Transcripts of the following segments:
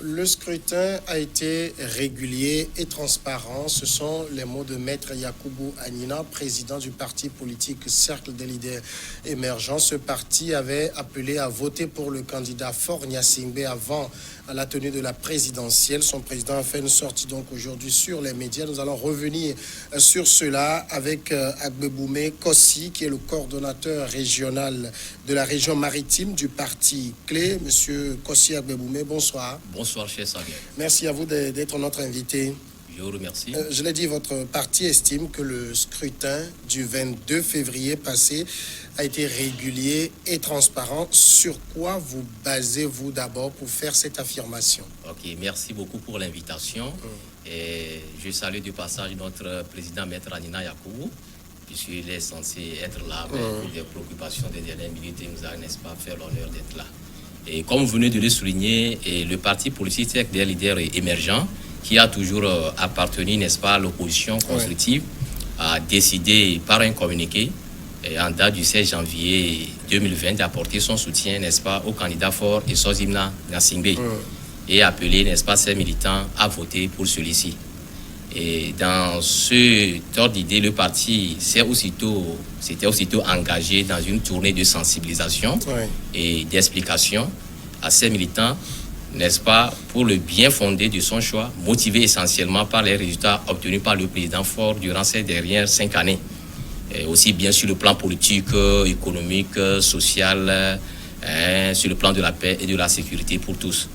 Le scrutin a été régulier et transparent. Ce sont les mots de Maître Yakubu Anina, président du parti politique Cercle des leaders émergents. Ce parti avait appelé à voter pour le candidat Faure Gnassingbé avant la tenue de la présidentielle. Son président a fait une sortie donc aujourd'hui sur les médias. Nous allons revenir sur cela avec Agbeboumé Kossi, qui est le coordonnateur régional de la région maritime du parti clé. Monsieur Kossi Agbeboumé, bonsoir. Bonsoir, cher Samuel. Merci à vous d'être notre invité. Je vous remercie. Je l'ai dit, votre parti estime que le scrutin du 22 février passé a été régulier et transparent. Sur quoi vous basez-vous d'abord pour faire cette affirmation? Ok, merci beaucoup pour l'invitation. Et je salue du passage notre président Maître Anina Yakubu, puisqu'il est censé être là avec des préoccupations des dernières minutes et nous a, n'est-ce pas, fait l'honneur d'être là. Et comme vous venez de le souligner, le parti politique des leaders émergents, qui a toujours appartenu, n'est-ce pas, à l'opposition constructive, a décidé par un communiqué, en date du 16 janvier 2020, d'apporter son soutien, n'est-ce pas, au candidat Faure Gnassingbé et appeler, n'est-ce pas, ses militants à voter pour celui-ci. Et dans ce ordre d'idée, le parti s'était aussitôt engagé dans une tournée de sensibilisation et d'explication à ses militants, n'est-ce pas, pour le bien fondé de son choix, motivé essentiellement par les résultats obtenus par le président Faure durant ces dernières 5 années. Et aussi bien sur le plan politique, économique, social, sur le plan de la paix et de la sécurité pour tous.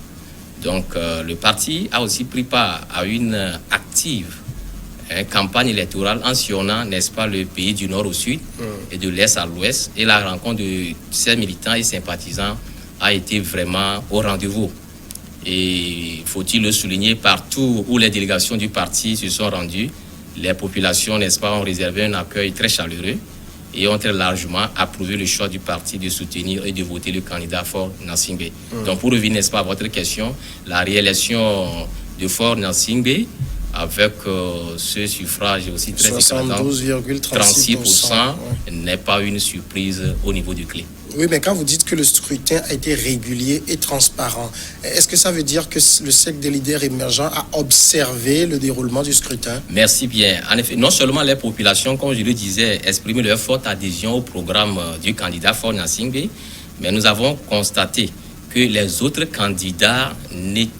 Donc le parti a aussi pris part à une active campagne électorale en sillonnant, n'est-ce pas, le pays du nord au sud et de l'est à l'ouest. Et la rencontre de ses militants et sympathisants a été vraiment au rendez-vous. Et faut-il le souligner, partout où les délégations du parti se sont rendues, les populations, n'est-ce pas, ont réservé un accueil très chaleureux et ont très largement approuvé le choix du parti de soutenir et de voter le candidat Faure Gnassingbé. Donc pour revenir, n'est-ce pas, à votre question, la réélection de Faure Gnassingbé avec ce suffrage aussi très éclatant, 36%, n'est pas une surprise au niveau du clé. Oui, mais quand vous dites que le scrutin a été régulier et transparent, est-ce que ça veut dire que le Cercle des leaders émergents a observé le déroulement du scrutin? Merci bien. En effet, non seulement les populations, comme je le disais, expriment leur forte adhésion au programme du candidat Faure Gnassingbé, mais nous avons constaté que les autres candidats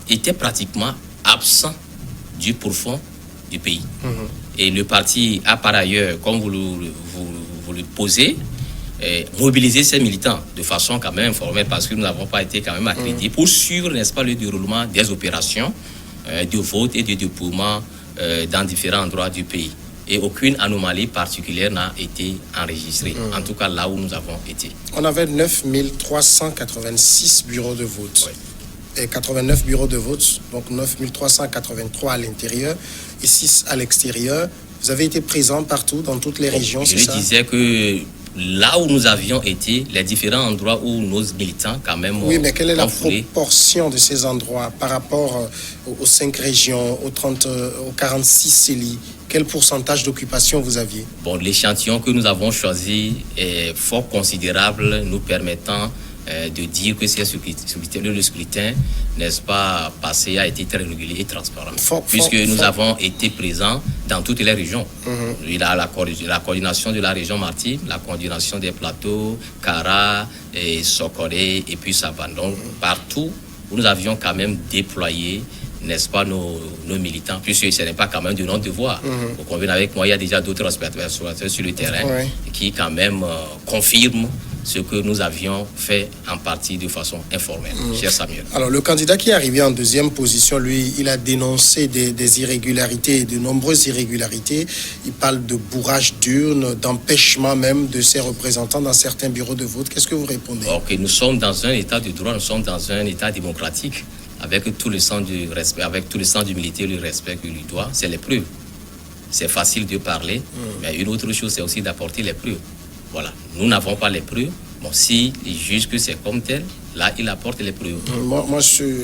étaient pratiquement absents du profond du pays. Et le parti a par ailleurs, comme vous le posez, mobiliser ses militants de façon quand même informelle, parce que nous n'avons pas été quand même accrédités pour suivre, n'est-ce pas, le déroulement des opérations de vote et de dépouillement dans différents endroits du pays. Et aucune anomalie particulière n'a été enregistrée, en tout cas là où nous avons été. On avait 9386 bureaux de vote. Et 89 bureaux de vote, donc 9383 à l'intérieur et 6 à l'extérieur. Vous avez été présent partout, dans toutes les régions, c'est ça? Je disais que là où nous avions été, les différents endroits où nos militants quand même... Oui, mais quelle est la proportion de ces endroits par rapport aux 5 régions, aux 46 CELI? Quel pourcentage d'occupation vous aviez? Bon, l'échantillon que nous avons choisi est fort considérable, nous permettant de dire que le scrutin, n'est-ce pas, passé a été très régulier et transparent. Puisque nous avons été présents dans toutes les régions. Il y a la coordination de la région maritime, la coordination des plateaux, Kara, et Sokoré et puis Savane. Donc partout où nous avions quand même déployé, n'est-ce pas, nos militants, puisque ce n'est pas quand même de notre devoir. Vous convenez avec moi, il y a déjà d'autres observateurs sur le terrain qui quand même confirment ce que nous avions fait en partie de façon informelle, cher Samuel. Alors, le candidat qui est arrivé en deuxième position, lui, il a dénoncé des irrégularités, de nombreuses irrégularités. Il parle de bourrage d'urnes, d'empêchement même de ses représentants dans certains bureaux de vote. Qu'est-ce que vous répondez? Ok, nous sommes dans un état de droit, nous sommes dans un état démocratique, avec tout le sens du respect, avec tout le sens d'humilité et le respect qu'il lui doit. C'est les preuves. C'est facile de parler, mais une autre chose, c'est aussi d'apporter les preuves. Voilà, nous n'avons pas les preuves. Bon, s'il juge que c'est comme tel, là, il apporte les preuves. Moi,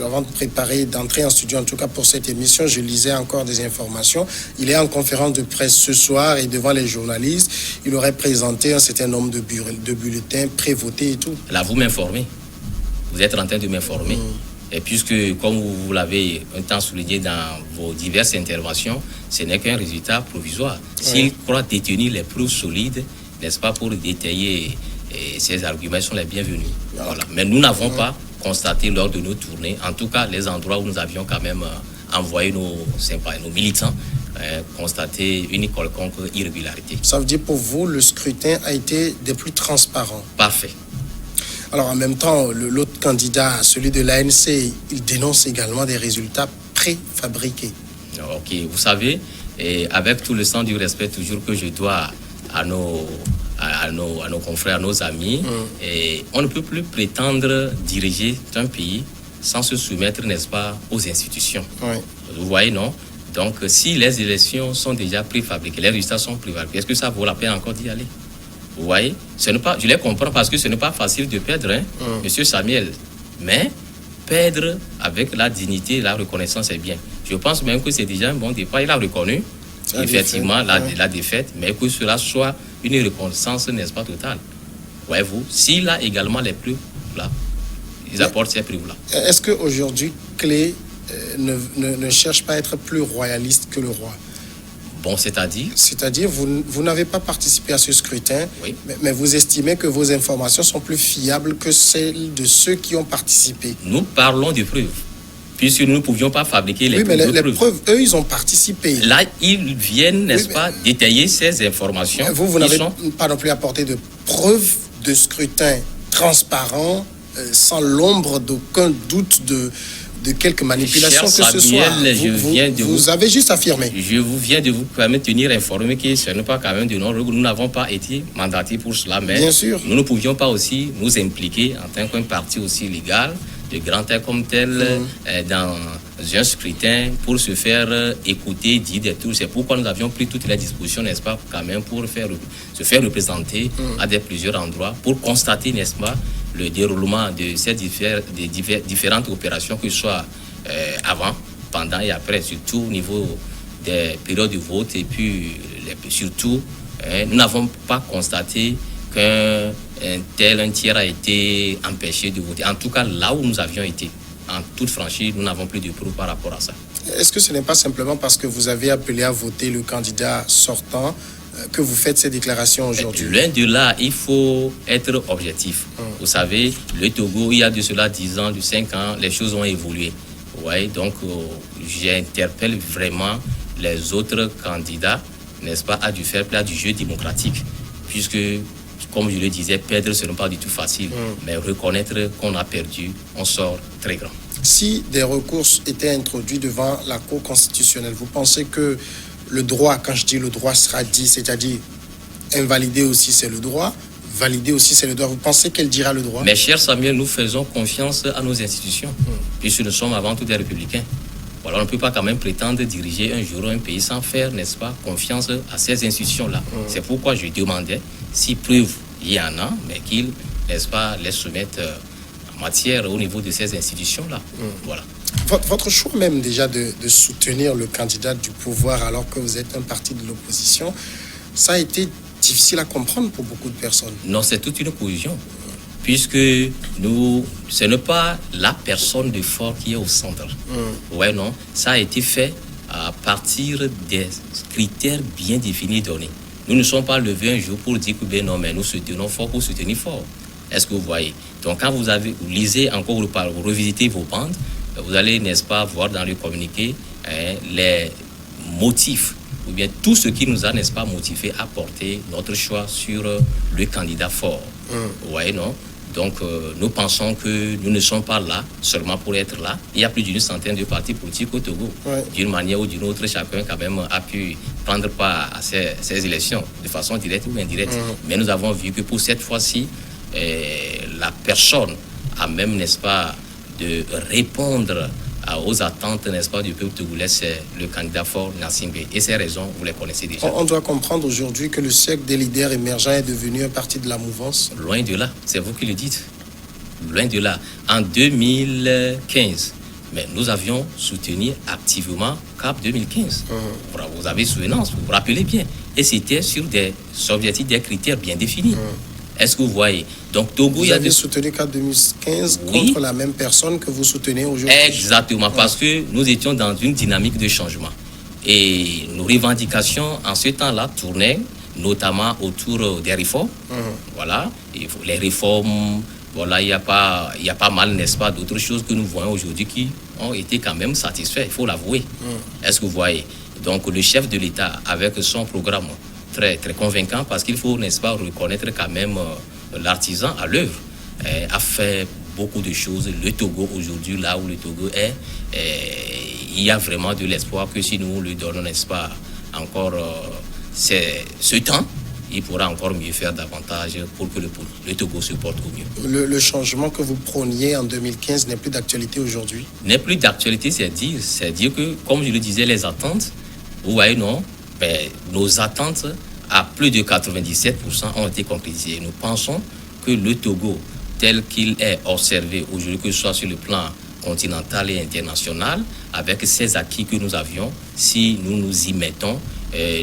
avant d'entrer en studio, en tout cas pour cette émission, je lisais encore des informations. Il est en conférence de presse ce soir et devant les journalistes, il aurait présenté un certain nombre de bulletins prévotés et tout. Là, vous m'informez. Vous êtes en train de m'informer. Et puisque, comme vous l'avez un temps souligné dans vos diverses interventions, ce n'est qu'un résultat provisoire. S'ils croient détenir les preuves solides, n'est-ce pas, pour détailler ces arguments, sont les bienvenus. Voilà. Mais nous n'avons pas constaté lors de nos tournées, en tout cas les endroits où nous avions quand même envoyé nos militants, constater une quelconque irrégularité. Ça veut dire pour vous, le scrutin a été des plus transparents. Parfait. Alors en même temps, l'autre candidat, celui de l'ANC, il dénonce également des résultats préfabriqués. Ok, vous savez, et avec tout le sens du respect toujours que je dois à nos confrères, à nos amis, et on ne peut plus prétendre diriger un pays sans se soumettre, n'est-ce pas, aux institutions. Oui. Vous voyez, non? Donc, si les élections sont déjà préfabriquées, les résultats sont préfabriqués, est-ce que ça vaut la peine encore d'y aller? Vous voyez? Je les comprends parce que ce n'est pas facile de perdre, hein, Monsieur Samuel. Mais perdre avec la dignité et la reconnaissance est bien. Je pense même que c'est déjà un bon départ. Il a reconnu, effectivement, la défaite, mais que cela soit une reconnaissance, n'est-ce pas, totale. Voyez-vous? S'il a également les preuves, là, ils apportent ces preuves-là. Est-ce qu'aujourd'hui, Clé ne cherche pas à être plus royaliste que le roi? Bon, c'est-à-dire? C'est-à-dire, vous n'avez pas participé à ce scrutin, oui. mais vous estimez que vos informations sont plus fiables que celles de ceux qui ont participé. Nous parlons de preuves, puisque nous ne pouvions pas fabriquer les preuves. Oui, mais les preuves, eux, ils ont participé. Là, ils viennent, n'est-ce pas, détailler ces informations. Vous n'avez pas non plus apporté de preuves de scrutin transparent, sans l'ombre d'aucun doute de quelques manipulations que ce soit. Vous avez juste affirmé. Je vous viens de vous permettre de tenir informé que ce n'est pas quand même de non-recours. Nous n'avons pas été mandatés pour cela, mais bien sûr, nous ne pouvions pas aussi nous impliquer en tant qu'un parti aussi légal, de grand tel comme tel, dans un scrutin pour se faire écouter, dire des trucs. C'est pourquoi nous avions pris toutes les dispositions, n'est-ce pas, quand même, pour se faire représenter à plusieurs endroits, pour constater, n'est-ce pas, le déroulement de ces différentes opérations, que ce soit avant, pendant et après, surtout au niveau des périodes de vote, et puis surtout, nous n'avons pas constaté qu'un un tiers a été empêché de voter. En tout cas, là où nous avions été, en toute franchise, nous n'avons plus de preuves par rapport à ça. Est-ce que ce n'est pas simplement parce que vous avez appelé à voter le candidat sortant que vous faites ces déclarations aujourd'hui? Loin de là, il faut être objectif. Vous savez, le Togo, il y a de cela 10 ans, de 5 ans, les choses ont évolué. Ouais, donc, j'interpelle vraiment les autres candidats, n'est-ce pas, à du fair play, à du jeu démocratique. Puisque, comme je le disais, perdre, ce n'est pas du tout facile. Mais reconnaître qu'on a perdu, on sort très grand. Si des recours étaient introduits devant la Cour constitutionnelle, vous pensez que le droit, quand je dis le droit, sera dit, c'est-à-dire invalider aussi c'est le droit, valider aussi c'est le droit. Vous pensez qu'elle dira le droit? Mes chers Samuel, nous faisons confiance à nos institutions, puisque nous sommes avant tout des républicains. Voilà, on ne peut pas quand même prétendre diriger un jour un pays sans faire, n'est-ce pas, confiance à ces institutions-là. C'est pourquoi je demandais, si preuve il y en a, mais qu'ils, n'est-ce pas, les soumettent en matière au niveau de ces institutions-là. Voilà. Votre choix même déjà de soutenir le candidat du pouvoir alors que vous êtes un parti de l'opposition, ça a été difficile à comprendre pour beaucoup de personnes. Non, c'est toute une position. Puisque ce n'est pas la personne de fort qui est au centre. Ouais, non. Ça a été fait à partir des critères bien définis donnés. Nous ne sommes pas levés un jour pour dire que ben non, mais nous soutenons fort pour soutenir fort. Est-ce que vous voyez? Donc quand vous lisez encore, vous revisitez vos bandes, vous allez, n'est-ce pas, voir dans le communiqué les motifs, ou bien tout ce qui nous a, n'est-ce pas, motivé à porter notre choix sur le candidat fort. Vous voyez, non? Donc, nous pensons que nous ne sommes pas là seulement pour être là. Il y a plus d'une centaine de partis politiques au Togo. D'une manière ou d'une autre, chacun quand même a pu prendre part à ces élections de façon directe ou indirecte. Mais nous avons vu que pour cette fois-ci, la personne a même, n'est-ce pas, de répondre aux attentes, n'est-ce pas, du peuple togolais, c'est le candidat fort Nassimbe. Et ces raisons, vous les connaissez déjà. On doit comprendre aujourd'hui que le cercle des leaders émergents est devenu un parti de la mouvance. Loin de là, c'est vous qui le dites. Loin de là. En 2015, mais nous avions soutenu activement CAP 2015. Vous avez souvenance, vous vous rappelez bien. Et c'était sur des objectifs, des critères bien définis. Est-ce que vous voyez? Donc Togo, vous avez soutenu qu'en 2015 contre la même personne que vous soutenez aujourd'hui. Exactement, parce que nous étions dans une dynamique de changement. Et nos revendications en ce temps-là tournaient notamment autour des réformes. Voilà, les réformes, voilà, il y a pas mal, n'est-ce pas, d'autres choses que nous voyons aujourd'hui qui ont été quand même satisfaits, il faut l'avouer. Est-ce que vous voyez? Donc le chef de l'État, avec son programme très, très convaincant, parce qu'il faut, n'est-ce pas, reconnaître quand même l'artisan à l'œuvre, a fait beaucoup de choses. Le Togo aujourd'hui, là où le Togo est, il y a vraiment de l'espoir que si nous lui donnons, n'est-ce pas, encore ce temps, il pourra encore mieux faire davantage pour que le Togo se porte au mieux. Le changement que vous prôniez en 2015 n'est plus d'actualité aujourd'hui? N'est plus d'actualité, c'est dire que, comme je le disais, les attentes, vous voyez, non, nos attentes à plus de 97% ont été concrétisées. Nous pensons que le Togo, tel qu'il est observé aujourd'hui, que ce soit sur le plan continental et international, avec ces acquis que nous avions, si nous nous y mettons,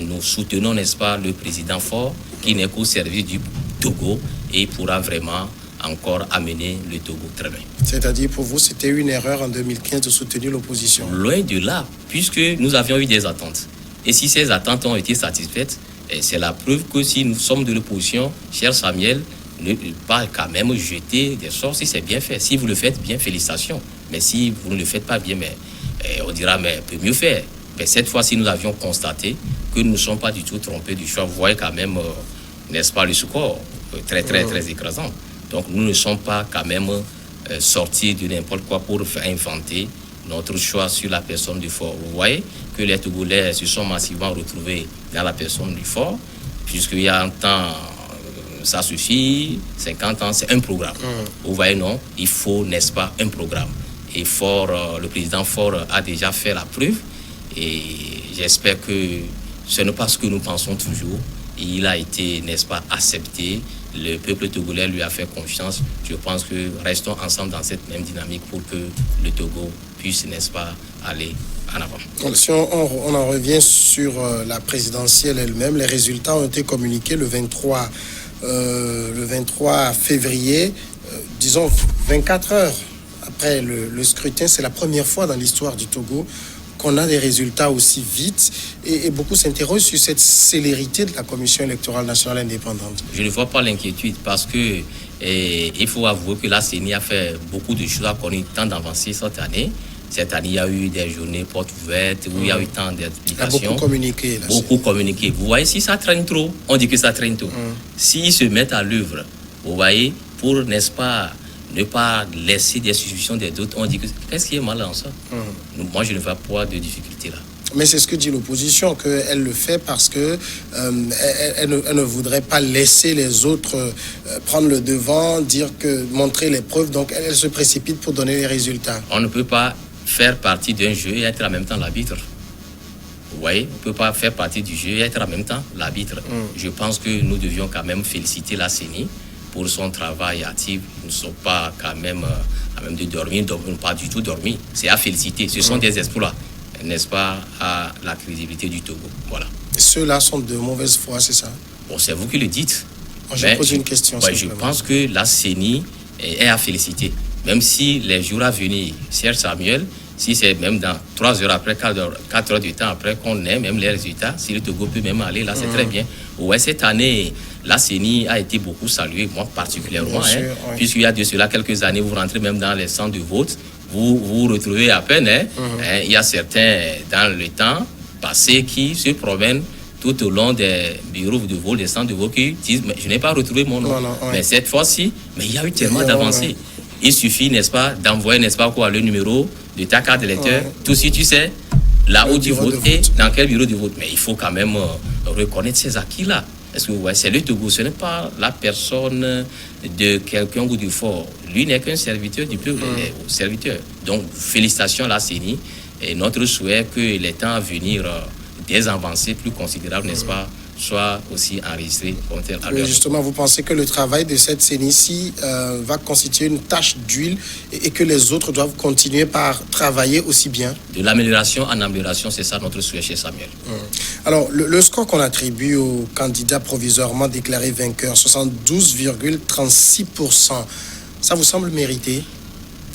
nous soutenons, n'est-ce pas, le président fort qui n'est qu'au service du Togo et pourra vraiment encore amener le Togo très loin. C'est-à-dire pour vous, c'était une erreur en 2015 de soutenir l'opposition? Loin de là, puisque nous avions eu des attentes. Et si ces attentes ont été satisfaites, c'est la preuve que si nous sommes de l'opposition, cher Samuel, ne pas quand même jeter des sorts si c'est bien fait. Si vous le faites bien, félicitations. Mais si vous ne le faites pas bien, on dira, mais peut mieux faire. Mais cette fois-ci, nous avions constaté que nous ne sommes pas du tout trompés du choix. Vous voyez quand même, n'est-ce pas, le score très, très, très écrasant. Donc, nous ne sommes pas quand même sortis de n'importe quoi pour inventer notre choix sur la personne du fort. Vous voyez que les Togolais se sont massivement retrouvés dans la personne du fort, puisqu'il y a un temps, ça suffit, 50 ans, c'est un programme. Vous voyez, non, il faut, n'est-ce pas, un programme. Et Fort, le président Fort a déjà fait la preuve, et j'espère que ce n'est pas ce que nous pensons toujours. Il a été, n'est-ce pas, accepté. Le peuple togolais lui a fait confiance. Je pense que restons ensemble dans cette même dynamique pour que le Togo puisse, n'est-ce pas, aller en avant. Si on en revient sur la présidentielle elle-même, les résultats ont été communiqués le 23 février, disons 24 heures après le scrutin. C'est la première fois dans l'histoire du Togo qu'on a des résultats aussi vite et beaucoup s'interrogent sur cette célérité de la Commission électorale nationale indépendante. Je ne vois pas l'inquiétude parce que il faut avouer que la CENI a fait beaucoup de choses, qu'on a eu le temps d'avancer cette année. Cette année, il y a eu des journées portes ouvertes où il y a eu tant d'explications. Il a beaucoup communiqué. Beaucoup communiqué. Vous voyez, si ça traîne trop, on dit que ça traîne trop. S'ils se mettent à l'œuvre, vous voyez, pour, n'est-ce pas, ne pas laisser des suspicions des autres, on dit que qu'est-ce qui est mal dans ça? Moi, je ne vois pas de difficulté là. Mais c'est ce que dit l'opposition, qu'elle le fait parce que elle ne voudrait pas laisser les autres prendre le devant, montrer les preuves. Donc, elle se précipite pour donner les résultats. On ne peut pas faire partie d'un jeu et être en même temps l'arbitre. Vous voyez, on ne peut pas faire partie du jeu et être en même temps l'arbitre. Je pense que nous devions quand même féliciter la CENI pour son travail actif. Ils ne sont pas quand même à même de dormir, pas du tout dormir. C'est à féliciter. Ce sont des exploits, n'est-ce pas, à la crédibilité du Togo. Voilà. Ceux-là sont de mauvaise foi, c'est ça? Bon, c'est vous qui le dites. Je pose une question. Je pense que la CENI est à féliciter. Même si les jours à venir, cher Samuel, si c'est même dans 3 heures après, 4 heures du temps après qu'on ait même les résultats, si le Togo peut même aller là, c'est très bien. Ouais, cette année, la CENI a été beaucoup saluée, moi particulièrement, puisqu'il y a de cela quelques années, vous rentrez même dans les centres de vote, vous vous retrouvez à peine. Il y a certains dans le temps passé qui se promènent tout au long des bureaux de vote, des centres de vote, qui disent mais je n'ai pas retrouvé mon nom. Mais cette fois-ci, il y a eu tellement d'avancées. Il suffit, n'est-ce pas, d'envoyer, n'est-ce pas, le numéro de ta carte d'électeur, tout si tu sais là où tu votes et dans quel bureau de vote. Mais il faut quand même reconnaître ces acquis-là. Parce que c'est le Togo, ce n'est pas la personne de quelqu'un ou du fort. Lui n'est qu'un serviteur du peuple, serviteur. Donc, félicitations à la CENI et notre souhait que les temps à venir, des avancées plus considérables, n'est-ce pas, soit aussi enregistré comme tel à Oui, leur. justement, vous pensez que le travail de cette CENI-ci va constituer une tache d'huile et que les autres doivent continuer par travailler aussi bien? De l'amélioration en amélioration, c'est ça notre souhait chez Samuel. Alors, le score qu'on attribue au candidat provisoirement déclaré vainqueur, 72,36%, ça vous semble mérité?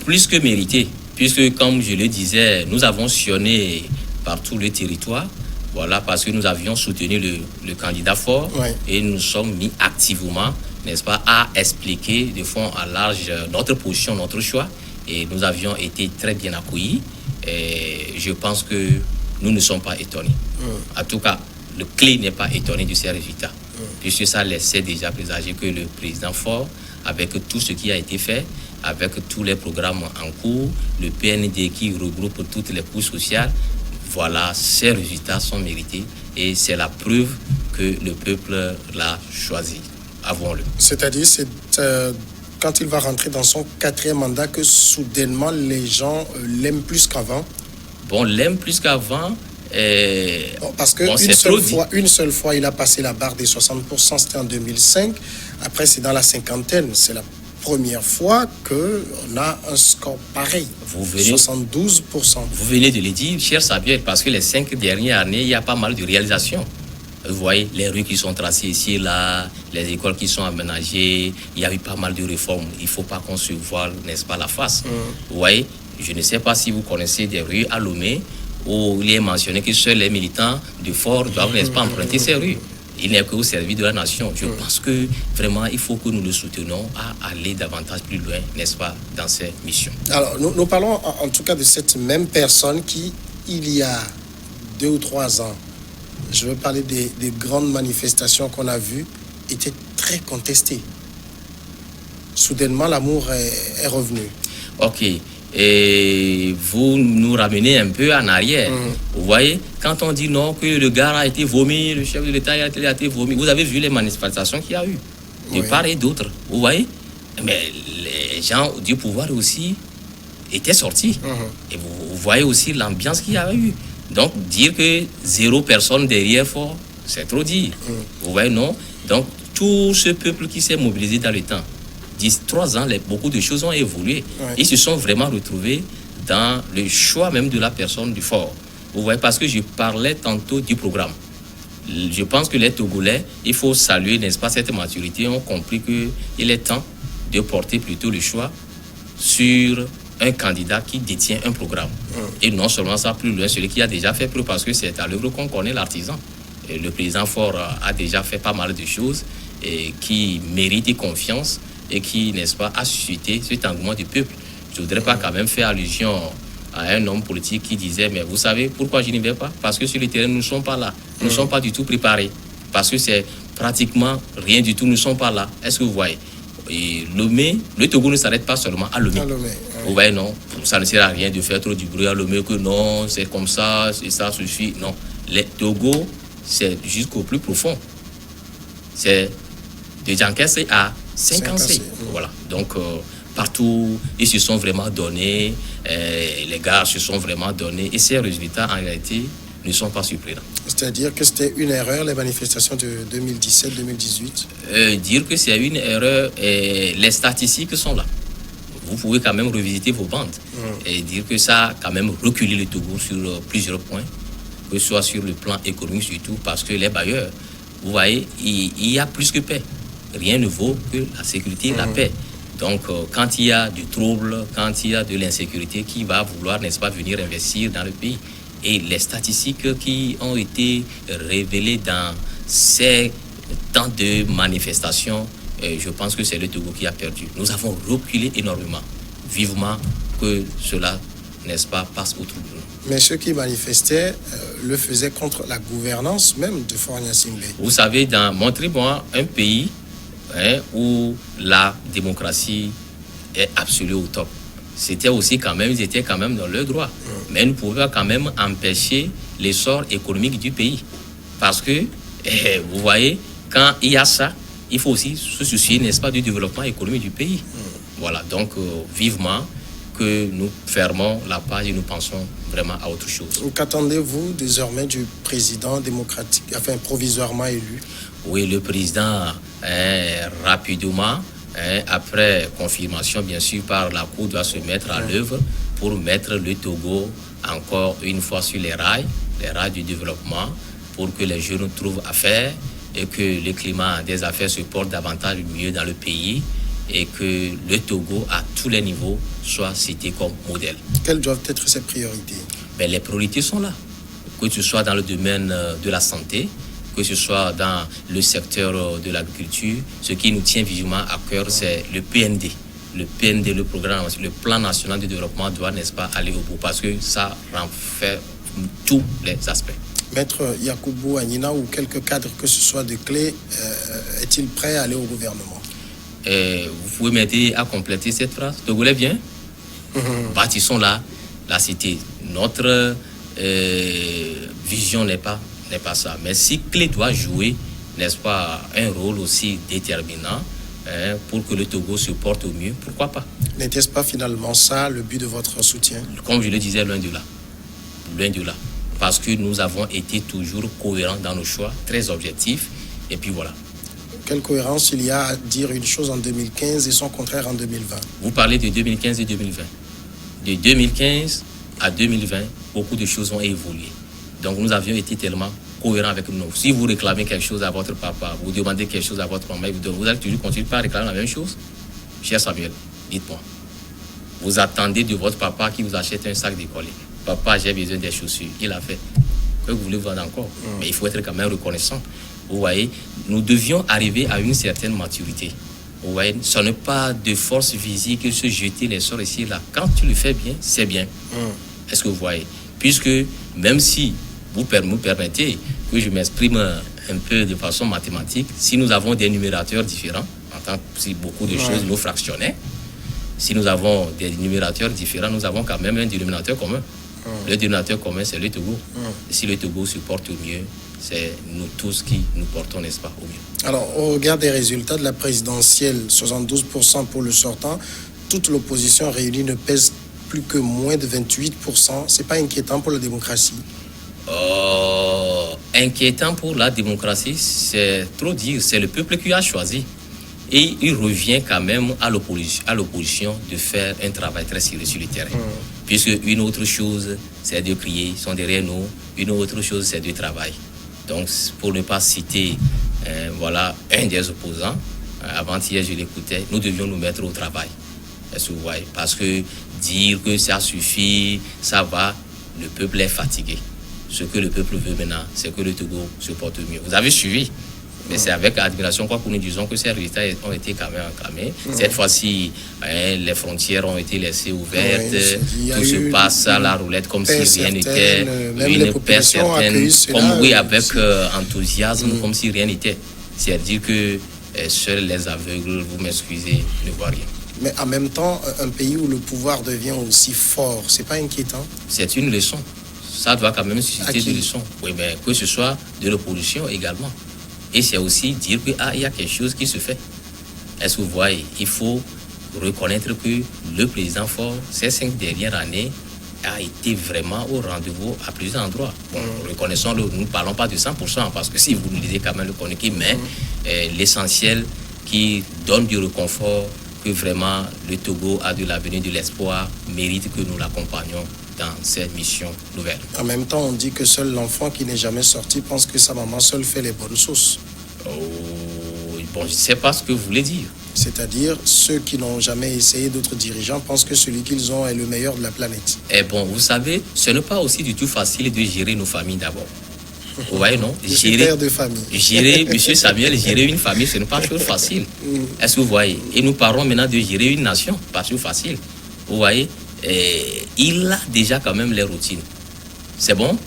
Plus que mérité, puisque comme je le disais, nous avons sillonné par tout le territoire, voilà, parce que nous avions soutenu le candidat fort, Ouais. et nous sommes mis activement, n'est-ce pas, à expliquer de fond à large notre position, notre choix, et nous avions été très bien accueillis, et je pense que nous ne sommes pas étonnés. En tout cas, le clé n'est pas étonné de ces résultats, puisque ça laissait déjà présager que le président fort, avec tout ce qui a été fait, avec tous les programmes en cours, le PND qui regroupe toutes les couches sociales, voilà, ces résultats sont mérités et c'est la preuve que le peuple l'a choisi. Avouons-le. C'est-à-dire, c'est quand il va rentrer dans son 4e mandat que soudainement les gens l'aiment plus qu'avant. Bon, l'aime plus qu'avant. Bon, parce que Bon, une seule fois, il a passé la barre des 60%, c'était en 2005. Après, c'est dans la cinquantaine. C'est la première fois qu'on a un score pareil. 72%. Vous venez de le dire, cher Samuel, parce que les 5 dernières années, il y a pas mal de réalisations. Vous voyez, les rues qui sont tracées ici et là, les écoles qui sont aménagées, il y a eu pas mal de réformes. Il ne faut pas qu'on se voile, n'est-ce pas, la face. Vous voyez, je ne sais pas si vous connaissez des rues à Lomé où il est mentionné que seuls les militants de Fort doivent, n'est-ce pas, emprunter ces rues. Il n'est qu'au service de la nation. Je pense que vraiment, il faut que nous le soutenions à aller davantage plus loin, n'est-ce pas, dans ces missions. Alors, nous parlons en tout cas de cette même personne qui, il y a 2 ou 3 ans, je veux parler des grandes manifestations qu'on a vues, était très contestée. Soudainement, l'amour est revenu. Ok. Et vous nous ramenez un peu en arrière. Vous voyez, quand on dit non, que le gars a été vomi, le chef de l'État a été vomi, vous avez vu les manifestations qu'il y a eu, de part et d'autre. Vous voyez, mais les gens du pouvoir aussi étaient sortis. Et vous voyez aussi l'ambiance qu'il y a eu. Donc, dire que 0 personne derrière Fort, c'est trop dire. Vous voyez, non? Donc, tout ce peuple qui s'est mobilisé dans le temps, 3 ans, beaucoup de choses ont évolué. Ils se sont vraiment retrouvés dans le choix même de la personne du Fort. Vous voyez, parce que je parlais tantôt du programme. Je pense que les Togolais, il faut saluer, n'est-ce pas, cette maturité, ont compris qu'il est temps de porter plutôt le choix sur un candidat qui détient un programme. Et non seulement ça, plus loin, celui qui a déjà fait preuve, parce que c'est à l'œuvre qu'on connaît l'artisan. Et le président Fort a déjà fait pas mal de choses et qui méritent confiance et qui, n'est-ce pas, a suscité cet engouement du peuple. Je ne voudrais pas quand même faire allusion à un homme politique qui disait, mais vous savez pourquoi je n'y vais pas? Parce que sur le terrain, nous ne sommes pas là. Nous ne sommes pas du tout préparés. Parce que c'est pratiquement rien du tout, nous ne sommes pas là. Est-ce que vous voyez? Et Lomé, le Togo ne s'arrête pas seulement à Lomé. Vous voyez, non, ça ne sert à rien de faire trop du bruit à Lomé, que non, c'est comme ça, et ça suffit. Non, les Togo, c'est jusqu'au plus profond. C'est de Djankese à Saint-Cancé. Voilà. Donc, partout, ils se sont vraiment donnés, les gars se sont vraiment donnés, et ces résultats, en réalité, ne sont pas surprenants. C'est-à-dire que c'était une erreur, les manifestations de 2017-2018? Dire que c'est une erreur, les statistiques sont là. Vous pouvez quand même revisiter vos bandes et dire que ça a quand même reculé le Togo sur plusieurs points, que ce soit sur le plan économique surtout, parce que les bailleurs, vous voyez, il y a plus que paix. Rien ne vaut que la sécurité et la paix. Donc, quand il y a du trouble, quand il y a de l'insécurité, qui va vouloir, n'est-ce pas, venir investir dans le pays? Et les statistiques qui ont été révélées dans ces temps de manifestations, je pense que c'est le Togo qui a perdu. Nous avons reculé énormément. Vivement que cela, n'est-ce pas, passe autour de nous. Mais ceux qui manifestaient le faisaient contre la gouvernance même de Fort Gnassingbé. Vous savez, montrez-moi un pays où la démocratie est absolue au top. C'était aussi quand même, ils étaient quand même dans leur droit. Mais nous pouvions quand même empêcher l'essor économique du pays. Parce que, vous voyez, quand il y a ça, il faut aussi se soucier, n'est-ce pas, du développement économique du pays. Voilà, donc vivement que nous fermons la page et nous pensons vraiment à autre chose. Qu'attendez-vous désormais du président démocratique, enfin provisoirement élu? Oui, le président, rapidement, après confirmation, bien sûr, par la Cour, doit se mettre à l'œuvre pour mettre le Togo encore une fois sur les rails du développement, pour que les jeunes trouvent affaire et que le climat des affaires se porte davantage mieux dans le pays et que le Togo, à tous les niveaux, soit cité comme modèle. Quelles doivent être ses priorités? Les priorités sont là, que ce soit dans le domaine de la santé, que ce soit dans le secteur de l'agriculture. Ce qui nous tient vivement à cœur, c'est le PND. Le PND, le programme, le plan national de développement doit, n'est-ce pas, aller au bout parce que ça fait tous les aspects. Maître Yakubu Agnina ou quelques cadres que ce soit de clé, est-il prêt à aller au gouvernement? Vous pouvez m'aider à compléter cette phrase? Togolais bien? Bâtissons la cité. Notre vision n'est pas ça. Mais si clé doit jouer, n'est-ce pas, un rôle aussi déterminant pour que le Togo se porte au mieux, pourquoi pas? N'était-ce pas finalement ça le but de votre soutien? Comme je le disais, loin de là. Parce que nous avons été toujours cohérents dans nos choix, très objectifs, et puis voilà. Quelle cohérence il y a à dire une chose en 2015 et son contraire en 2020? Vous parlez de 2015 et 2020. De 2015 à 2020, beaucoup de choses ont évolué. Donc nous avions été tellement cohérents avec nous. Si vous réclamez quelque chose à votre papa, vous demandez quelque chose à votre maman, vous allez toujours continuer à réclamer la même chose? Cher Samuel, dites-moi. Vous attendez de votre papa qui vous achète un sac d'école. Papa, j'ai besoin des chaussures. Il a fait. Que vous voulez voir encore? Mais il faut être quand même reconnaissant. Vous voyez, nous devions arriver à une certaine maturité. Vous voyez, ce n'est pas de force physique que se jeter les sorts ici et là. Quand tu le fais bien, c'est bien. Est-ce que vous voyez? Puisque même si vous me permettez que je m'exprime un peu de façon mathématique, si nous avons des numérateurs différents, en tant que si beaucoup de choses nous fractionnaient, si nous avons des numérateurs différents, nous avons quand même un dénominateur commun. Le dénominateur commun, c'est le Togo. Et si le Togo se porte au mieux, c'est nous tous qui nous portons, n'est-ce pas, au mieux. Alors, au regard des résultats de la présidentielle, 72% pour le sortant, toute l'opposition réunie ne pèse plus que moins de 28%. C'est pas inquiétant pour la démocratie? Inquiétant pour la démocratie, c'est trop dire. C'est le peuple qui a choisi. Et il revient quand même à l'opposition de faire un travail très sérieux sur le terrain. Puisque une autre chose, c'est de crier, ils sont derrière nous. Une autre chose, c'est de travailler. Donc, pour ne pas citer voilà, un des opposants, avant-hier, je l'écoutais, nous devions nous mettre au travail. Est-ce que vous voyez? Parce que dire que ça suffit, ça va, le peuple est fatigué. Ce que le peuple veut maintenant, c'est que le Togo se porte mieux. Vous avez suivi? Mais c'est avec admiration que nous disons que ces résultats ont été quand même acclamés. Cette fois-ci, les frontières ont été laissées ouvertes. Tout se passe à la roulette comme si rien n'était. Une paix certaine, avec enthousiasme, comme si rien n'était. C'est-à-dire que seuls les aveugles, vous m'excusez, ne voient rien. Mais en même temps, un pays où le pouvoir devient aussi fort, c'est pas inquiétant? C'est une leçon. Ça doit quand même susciter des leçons. Oui, mais que ce soit de l'opposition également. Et c'est aussi dire qu'il y a quelque chose qui se fait. Est-ce que vous voyez? Il faut reconnaître que le président fort, ces 5 dernières années, a été vraiment au rendez-vous à plusieurs endroits. Bon, reconnaissons-le, nous ne parlons pas de 100%, parce que si vous nous lisez quand même le communiqué, mais l'essentiel qui donne du réconfort, que vraiment le Togo a de l'avenir, de l'espoir, mérite que nous l'accompagnions dans cette mission nouvelle. En même temps, on dit que seul l'enfant qui n'est jamais sorti pense que sa maman seule fait les bonnes sauces. Bon, je ne sais pas ce que vous voulez dire. C'est-à-dire, ceux qui n'ont jamais essayé, d'autres dirigeants pensent que celui qu'ils ont est le meilleur de la planète. Eh bon, vous savez, ce n'est pas aussi du tout facile de gérer nos familles d'abord. Vous voyez, non? Père de famille. Monsieur Samuel, gérer une famille, ce n'est pas chose facile. Est-ce que vous voyez? Et nous parlons maintenant de gérer une nation, pas chose facile. Vous voyez? Il a déjà quand même les routines. C'est bon?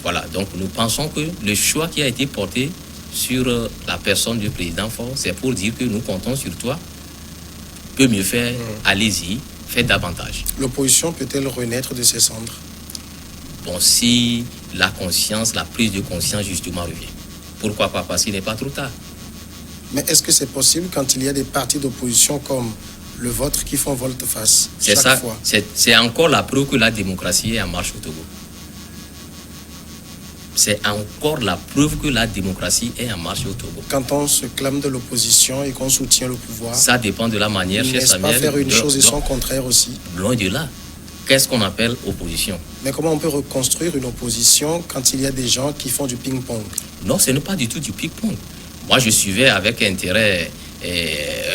Voilà, donc nous pensons que le choix qui a été porté sur la personne du président Faure, c'est pour dire que nous comptons sur toi. Que mieux faire? Allez-y, faites davantage. L'opposition peut-elle renaître de ses cendres? Bon, si la conscience, la prise de conscience justement revient. Pourquoi pas? Parce qu'il n'est pas trop tard. Mais est-ce que c'est possible quand il y a des partis d'opposition comme le vôtre qui font volte-face C'est chaque ça, fois. c'est encore la preuve que la démocratie est en marche au Togo. C'est encore la preuve que la démocratie est en marche au Togo. Quand on se clame de l'opposition et qu'on soutient le pouvoir, ça dépend de la manière, cher n'est-ce Samuel. pas faire une chose et son contraire aussi? Loin de là. Qu'est-ce qu'on appelle opposition? Mais comment on peut reconstruire une opposition quand il y a des gens qui font du ping-pong? Non, ce n'est pas du tout du ping-pong. Moi, je suivais avec intérêt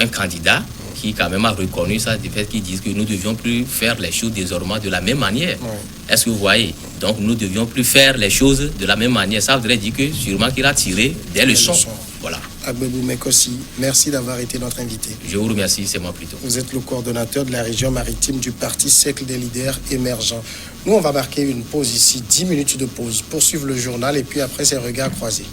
un candidat qui quand même a reconnu ça, du fait qu'ils disent que nous ne devions plus faire les choses désormais de la même manière. Ouais. Est-ce que vous voyez? Donc, nous ne devions plus faire les choses de la même manière. Ça voudrait dire que sûrement qu'il a tiré des leçons. Voilà. Agbebou Mekosi, merci d'avoir été notre invité. Je vous remercie, c'est moi plutôt. Vous êtes le coordonnateur de la région maritime du parti Cercle des leaders émergents. Nous, on va marquer une pause ici, 10 minutes de pause, poursuivre le journal et puis après, ces regards croisés.